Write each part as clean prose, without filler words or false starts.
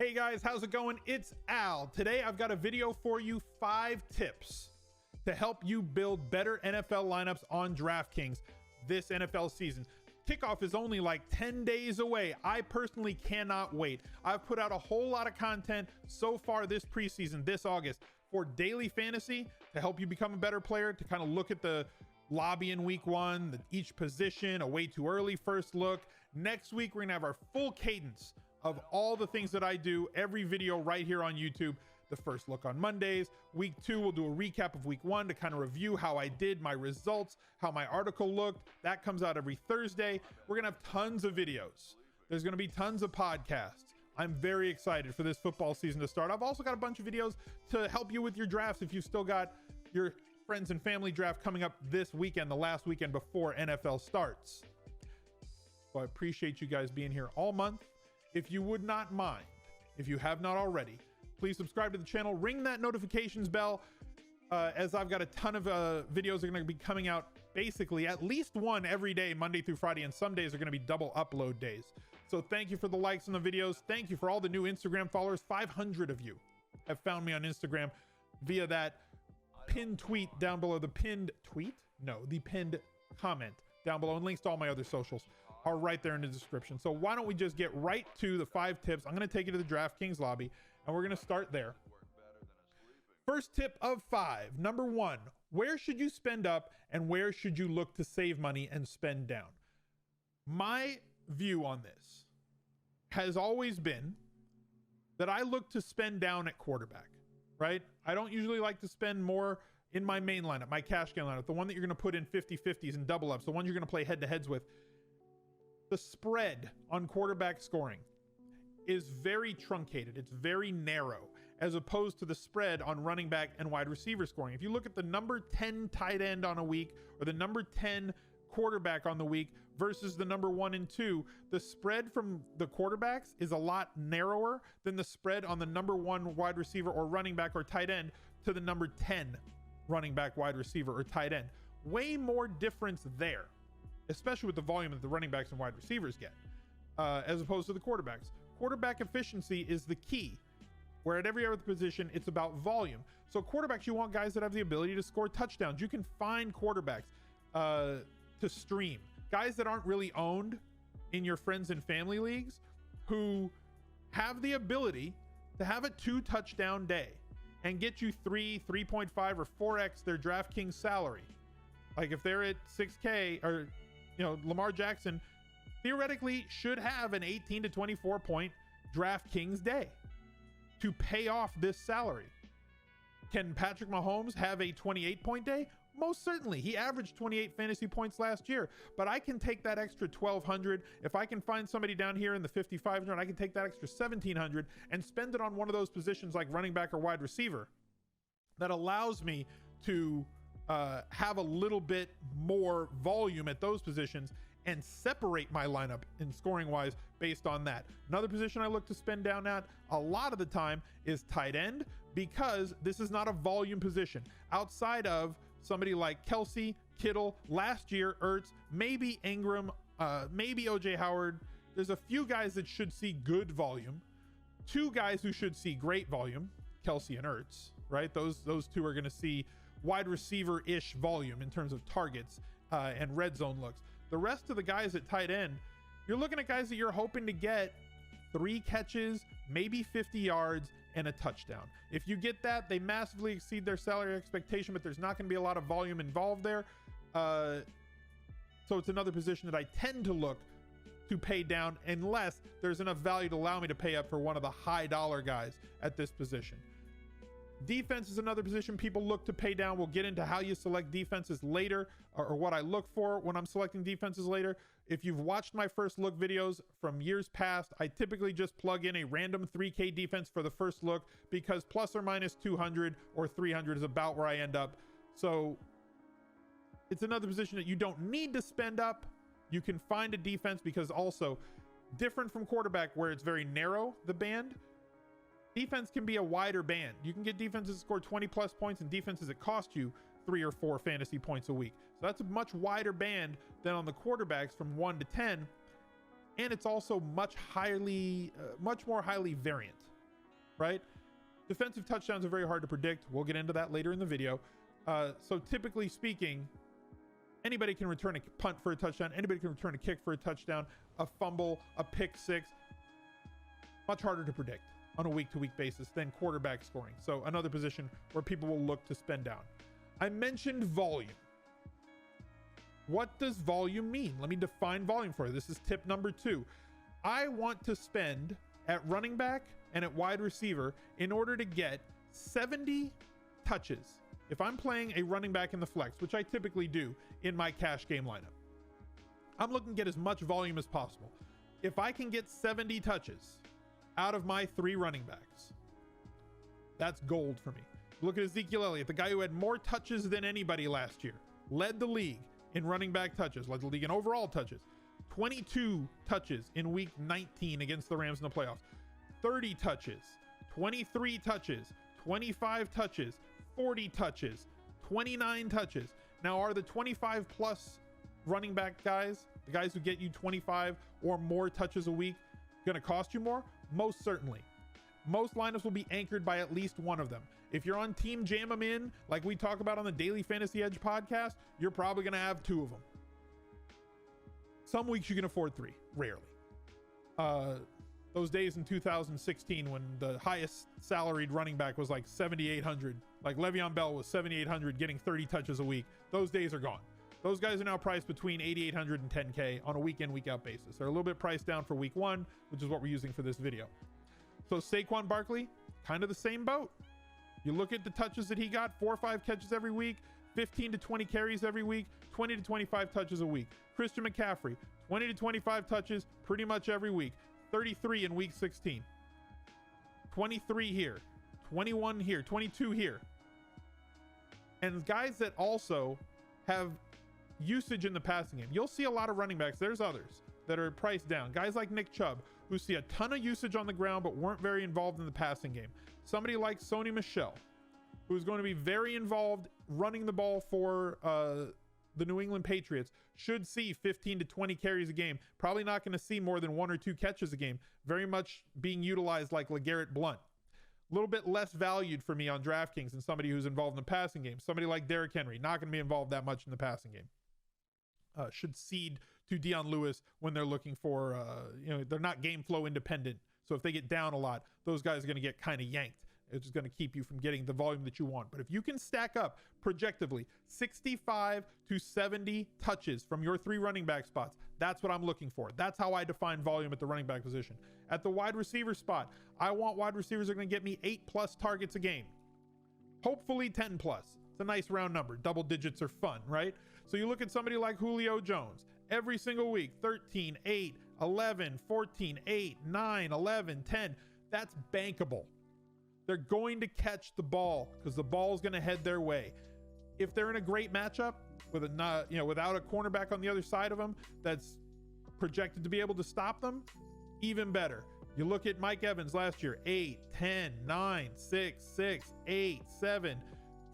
Hey guys, how's it going? It's Al. Today I've got a video for you, 5 tips to help you build better NFL lineups on DraftKings this NFL season. Kickoff is only like 10 days away. I personally cannot wait. I've put out a whole lot of content so far this preseason, this August, for daily fantasy to help you become a better player, to kind of look at the lobby in week 1, each position, a way too early first look. Next week, we're gonna have our full cadence of all the things that I do, every video right here on YouTube. The first look on Mondays. Week 2, we'll do a recap of week 1 to kind of review how I did, my results, how my article looked. That comes out every Thursday. We're gonna have tons of videos. There's gonna be tons of podcasts. I'm very excited for this football season to start. I've also got a bunch of videos to help you with your drafts if you've still got your friends and family draft coming up this weekend, the last weekend before NFL starts. So I appreciate you guys being here all month. If you would not mind, if you have not already, please subscribe to the channel, ring that notifications bell, as I've got a ton of videos that are going to be coming out, basically at least one every day, Monday through Friday, and some days are going to be double upload days. So thank you for the likes on the videos. Thank you for all the new Instagram followers. 500 of you have found me on Instagram via that pinned tweet down below. The pinned tweet? No, the pinned comment down below, and links to all my other socials are right there in the description. So why don't we just get right to the 5 tips. I'm going to take you to the DraftKings lobby and we're going to start there. First tip of 5. Number 1, where should you spend up and where should you look to save money and spend down? My view on this has always been that I look to spend down at quarterback, right? I don't usually like to spend more in my main lineup, my cash game lineup, the one that you're going to put in 50-50s and double ups, the one you're going to play head-to-heads with. The spread on quarterback scoring is very truncated. It's very narrow as opposed to the spread on running back and wide receiver scoring. If you look at the number 10 tight end on a week or the number 10 quarterback on the week versus the number 1 and 2, the spread from the quarterbacks is a lot narrower than the spread on the number 1 wide receiver or running back or tight end to the number 10 running back, wide receiver, or tight end. Way more difference there, especially with the volume that the running backs and wide receivers get, as opposed to the quarterbacks. Quarterback efficiency is the key, where at every other position, it's about volume. So quarterbacks, you want guys that have the ability to score touchdowns. You can find quarterbacks to stream, guys that aren't really owned in your friends and family leagues, who have the ability to have a 2 touchdown day and get you 3.5 or 4x their DraftKings salary. Like if they're at 6K, or Lamar Jackson theoretically should have an 18 to 24 point DraftKings day to pay off this salary. Can Patrick Mahomes have a 28 point day? Most certainly. He averaged 28 fantasy points last year, but I can take that extra 1,200. If I can find somebody down here in the 5,500, I can take that extra 1,700 and spend it on one of those positions like running back or wide receiver that allows me to have a little bit more volume at those positions and separate my lineup in scoring wise based on that. Another position I look to spend down at a lot of the time is tight end, because this is not a volume position. Outside of somebody like Kelsey, Kittle, last year Ertz, maybe Ingram, maybe OJ Howard, there's a few guys that should see good volume. 2 guys who should see great volume, Kelsey and Ertz, right? Those 2 are going to see wide receiver-ish volume in terms of targets and red zone looks. The rest of the guys at tight end, you're looking at guys that you're hoping to get 3 catches, maybe 50 yards, and a touchdown. If you get that, they massively exceed their salary expectation, but there's not going to be a lot of volume involved there. So it's another position that I tend to look to pay down unless there's enough value to allow me to pay up for one of the high dollar guys at this position. Defense is another position people look to pay down. We'll get into how you select defenses later, or what I look for when I'm selecting defenses later. If you've watched my first look videos from years past, I typically just plug in a random 3K defense for the first look, because plus or minus 200 or 300 is about where I end up. So it's another position that you don't need to spend up. You can find a defense, because also different from quarterback where it's very narrow, the band. Defense can be a wider band. You can get defenses that score 20 plus points and defenses that cost you 3 or 4 fantasy points a week. So that's a much wider band than on the quarterbacks from 1 to 10. And it's also much more highly variant. right? Defensive touchdowns are very hard to predict. We'll get into that later in the video. So typically speaking, anybody can return a punt for a touchdown. Anybody can return a kick for a touchdown, a fumble, a pick six. Much harder to predict on a week-to-week basis than quarterback scoring. So another position where people will look to spend down. I mentioned volume. What does volume mean? Let me define volume for you. This is tip number 2. I want to spend at running back and at wide receiver in order to get 70 touches. If I'm playing a running back in the flex, which I typically do in my cash game lineup, I'm looking to get as much volume as possible. If I can get 70 touches out of my 3 running backs, that's gold for me. Look at Ezekiel Elliott, the guy who had more touches than anybody last year, led the league in running back touches, led the league in overall touches. 22 touches in week 19 against the Rams in the playoffs. 30 touches, 23 touches, 25 touches, 40 touches, 29 touches. Now, are the 25 plus running back guys, the guys who get you 25 or more touches a week, going to cost you more? Most certainly. Most lineups will be anchored by at least one of them. If you're on Team Jam 'em in, like we talk about on the Daily Fantasy Edge podcast, you're probably going to have 2 of them. Some weeks you can afford 3, rarely. Those days in 2016 when the highest salaried running back was like 7,800, like Le'Veon Bell was 7,800 getting 30 touches a week. Those days are gone. Those guys are now priced between 8,800 and 10K on a week in, week out basis. They're a little bit priced down for week 1, which is what we're using for this video. So Saquon Barkley, kind of the same boat. You look at the touches that he got, 4 or 5 catches every week, 15 to 20 carries every week, 20 to 25 touches a week. Christian McCaffrey, 20 to 25 touches pretty much every week. 33 in week 16. 23 here, 21 here, 22 here. And guys that also have usage in the passing game. You'll see a lot of running backs. There's others that are priced down. Guys like Nick Chubb, who see a ton of usage on the ground but weren't very involved in the passing game. Somebody like Sony Michel, who's going to be very involved running the ball for the New England Patriots, should see 15 to 20 carries a game. Probably not going to see more than 1 or 2 catches a game. Very much being utilized like LeGarrette Blount. A little bit less valued for me on DraftKings than somebody who's involved in the passing game. Somebody like Derrick Henry, not going to be involved that much in the passing game. Should cede to Dion Lewis when they're looking for, they're not game flow independent. So if they get down a lot, those guys are going to get kind of yanked. It's just going to keep you from getting the volume that you want. But if you can stack up projectively 65 to 70 touches from your 3 running back spots, that's what I'm looking for. That's how I define volume at the running back position. At the wide receiver spot, I want wide receivers that are going to get me 8+ targets a game. Hopefully 10+. It's a nice round number. Double digits are fun, right? So you look at somebody like Julio Jones. Every single week, 13, 8, 11, 14, 8, 9, 11, 10. That's bankable. They're going to catch the ball because the ball is going to head their way. If they're in a great matchup with without a cornerback on the other side of them that's projected to be able to stop them, even better. You look at Mike Evans last year, 8, 10, 9, 6, 6, 8, 7,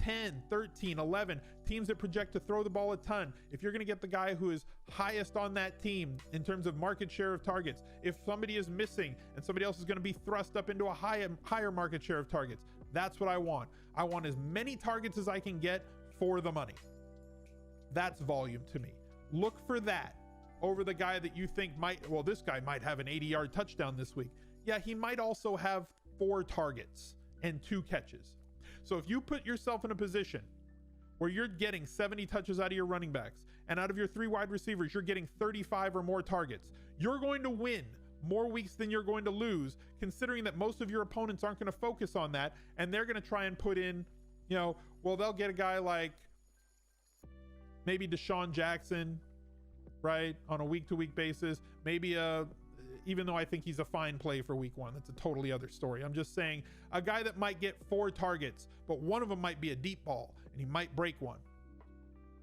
10, 13, 11. Teams that project to throw the ball a ton. If you're going to get the guy who is highest on that team in terms of market share of targets, if somebody is missing and somebody else is going to be thrust up into a higher market share of targets, that's what I want. I want as many targets as I can get for the money. That's volume to me. Look for that over the guy that you think this guy might have an 80-yard touchdown this week. Yeah, he might also have 4 targets and 2 catches. So if you put yourself in a position where you're getting 70 touches out of your running backs and out of your 3 wide receivers, you're getting 35 or more targets, you're going to win more weeks than you're going to lose, considering that most of your opponents aren't going to focus on that. And they're going to try and put in, they'll get a guy like maybe Deshaun Jackson, right? On a week-to-week basis, maybe even though I think he's a fine play for week 1, that's a totally other story. I'm just saying a guy that might get 4 targets, but one of them might be a deep ball and he might break one.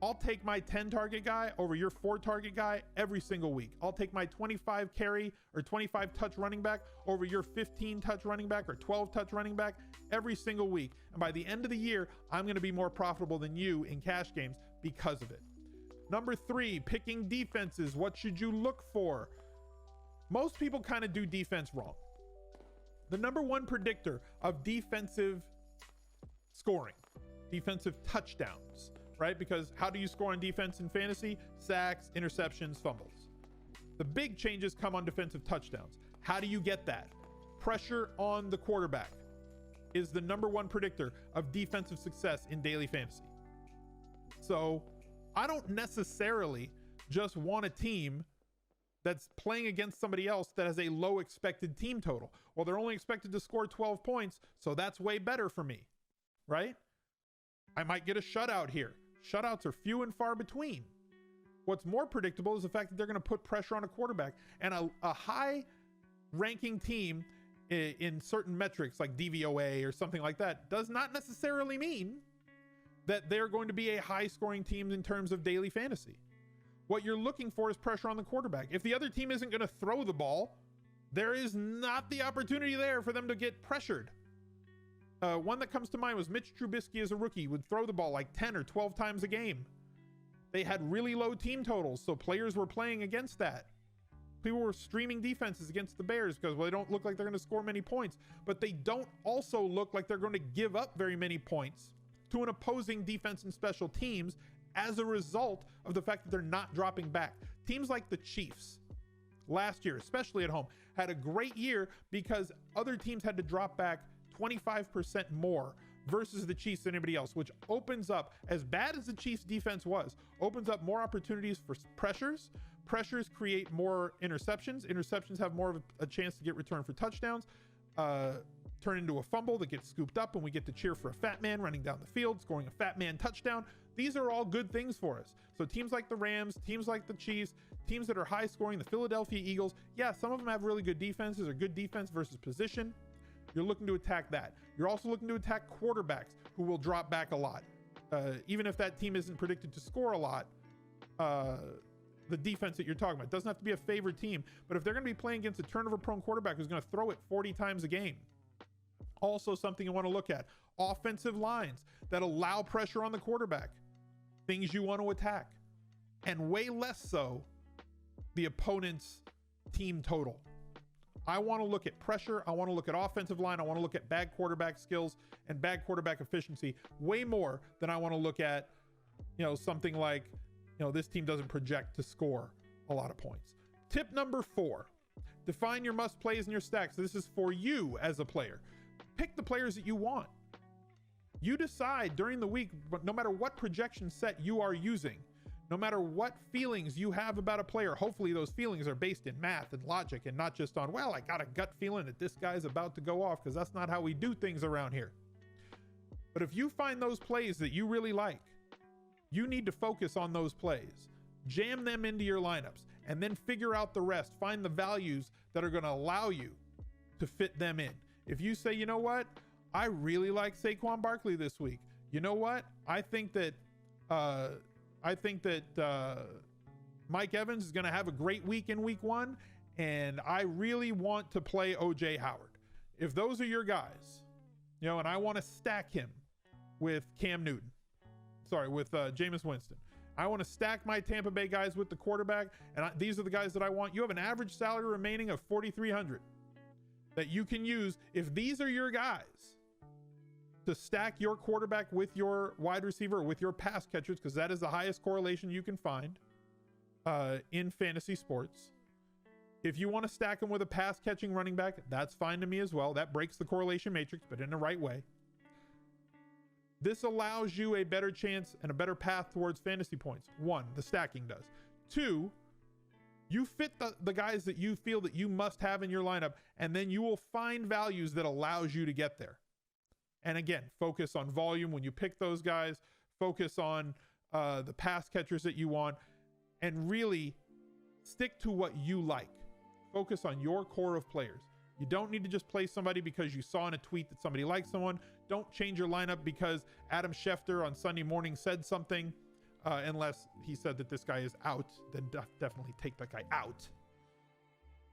I'll take my 10 target guy over your 4 target guy every single week. I'll take my 25 carry or 25 touch running back over your 15 touch running back or 12 touch running back every single week. And by the end of the year, I'm going to be more profitable than you in cash games because of it. Number 3, picking defenses. What should you look for? Most people kind of do defense wrong. The number one predictor of defensive scoring, defensive touchdowns, right? Because how do you score on defense in fantasy? Sacks, interceptions, fumbles. The big changes come on defensive touchdowns. How do you get that? Pressure on the quarterback is the number one predictor of defensive success in daily fantasy. So I don't necessarily just want a team that's playing against somebody else that has a low expected team total. Well, they're only expected to score 12 points, so that's way better for me, right? I might get a shutout here. Shutouts are few and far between. What's more predictable is the fact that they're going to put pressure on a quarterback, and a high ranking team in certain metrics like DVOA or something like that does not necessarily mean that they're going to be a high scoring team in terms of daily fantasy. What you're looking for is pressure on the quarterback. If the other team isn't going to throw the ball, there is not the opportunity there for them to get pressured. One that comes to mind was Mitch Trubisky as a rookie would throw the ball like 10 or 12 times a game. They had really low team totals, so players were playing against that. People were streaming defenses against the Bears because, well, they don't look like they're going to score many points, but they don't also look like they're going to give up very many points to an opposing defense and special teams as a result of the fact that they're not dropping back. Teams like the Chiefs last year, especially at home, had a great year because other teams had to drop back 25% more versus the Chiefs than anybody else, which opens up, as bad as the Chiefs defense was, opens up more opportunities for pressures. Pressures create more interceptions. Interceptions have more of a chance to get returned for touchdowns, turn into a fumble that gets scooped up, and we get to cheer for a fat man running down the field, scoring a fat man touchdown. These are all good things for us. So teams like the Rams, teams like the Chiefs, teams that are high scoring, the Philadelphia Eagles, yeah, some of them have really good defenses or good defense versus position. You're looking to attack that. You're also looking to attack quarterbacks who will drop back a lot. Even if that team isn't predicted to score a lot, the defense that you're talking about, it doesn't have to be a favorite team, but if they're going to be playing against a turnover prone quarterback who's going to throw it 40 times a game, also something you want to look at. Offensive lines that allow pressure on the quarterback, things you want to attack, and way less so the opponent's team total. I want to look at pressure. I want to look at offensive line. I want to look at bad quarterback skills and bad quarterback efficiency way more than I want to look at, something like, this team doesn't project to score a lot of points. Tip number 4, define your must plays and your stacks. This is for you as a player. Pick the players that you want. You decide during the week, but no matter what projection set you are using, no matter what feelings you have about a player, hopefully those feelings are based in math and logic and not just on, well, I got a gut feeling that this guy's about to go off, because that's not how we do things around here. But if you find those plays that you really like, you need to focus on those plays, jam them into your lineups, and then figure out the rest. Find the values that are going to allow you to fit them in. If you say, you know what, I really like Saquon Barkley this week. You know what? I think that Mike Evans is going to have a great week in week 1, and I really want to play OJ Howard. If those are your guys, and I want to stack him with with Jameis Winston. I want to stack my Tampa Bay guys with the quarterback, and these are the guys that I want. You have an average salary remaining of $4,300 that you can use. If these are your guys to stack your quarterback with your wide receiver or with your pass catchers, because that is the highest correlation you can find in fantasy sports. If you want to stack them with a pass catching running back, that's fine to me as well. That breaks the correlation matrix, but in the right way. This allows you a better chance and a better path towards fantasy points. 1, the stacking does. 2, you fit the guys that you feel that you must have in your lineup, and then you will find values that allows you to get there. And again, focus on volume when you pick those guys, focus on the pass catchers that you want, and really stick to what you like. Focus on your core of players. You don't need to just play somebody because you saw in a tweet that somebody likes someone. Don't change your lineup because Adam Schefter on Sunday morning said something, unless he said that this guy is out, then definitely take that guy out.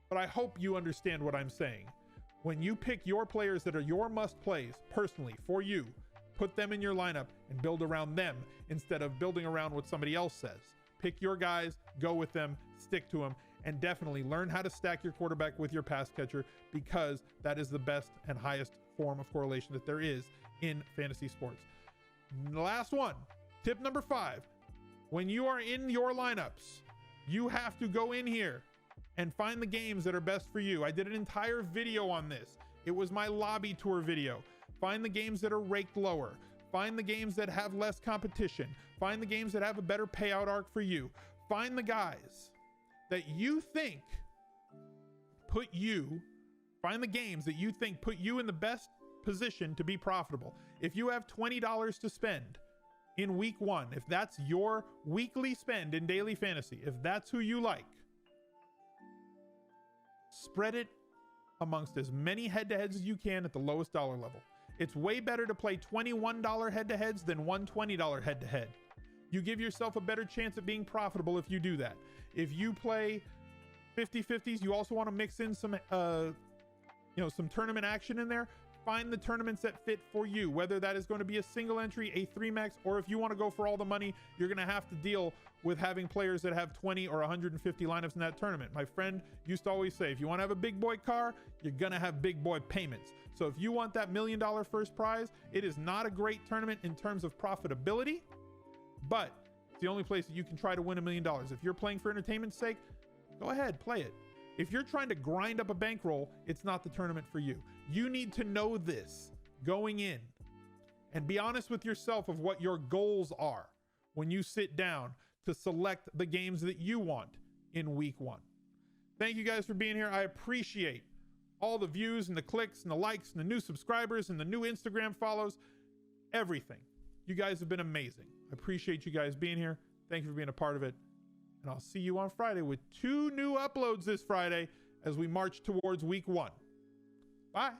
But I hope you understand what I'm saying. When you pick your players that are your must plays personally for you, put them in your lineup and build around them instead of building around what somebody else says. Pick your guys, go with them, stick to them, and definitely learn how to stack your quarterback with your pass catcher, because that is the best and highest form of correlation that there is in fantasy sports. The last one, tip number 5. When you are in your lineups, you have to go in here and find the games that are best for you. I did an entire video on this. It was my lobby tour video. Find the games that are ranked lower. Find the games that have less competition. Find the games that have a better payout arc for you. Find the guys that you think find the games that you think put you in the best position to be profitable. If you have $20 to spend in week 1, if that's your weekly spend in daily fantasy, if that's who you like, spread it amongst as many head-to-heads as you can at the lowest dollar level. It's way better to play $21 head-to-heads than $120 head-to-head. You give yourself a better chance at being profitable if you do that. If you play 50-50s, you also want to mix in some some tournament action in there. Find the tournaments that fit for you, whether that is going to be a single entry, a 3-max, or if you want to go for all the money, you're going to have to deal with having players that have 20 or 150 lineups in that tournament. My friend used to always say, if you want to have a big boy car, you're going to have big boy payments. So if you want that $1 million first prize, it is not a great tournament in terms of profitability, but it's the only place that you can try to win $1 million. If you're playing for entertainment's sake, go ahead, play it. If you're trying to grind up a bankroll, it's not the tournament for you. You need to know this going in and be honest with yourself of what your goals are when you sit down to select the games that you want in week 1. Thank you guys for being here. I appreciate all the views and the clicks and the likes and the new subscribers and the new Instagram follows, everything. You guys have been amazing. I appreciate you guys being here. Thank you for being a part of it. And I'll see you on Friday with 2 new uploads this Friday as we march towards week 1. Bye.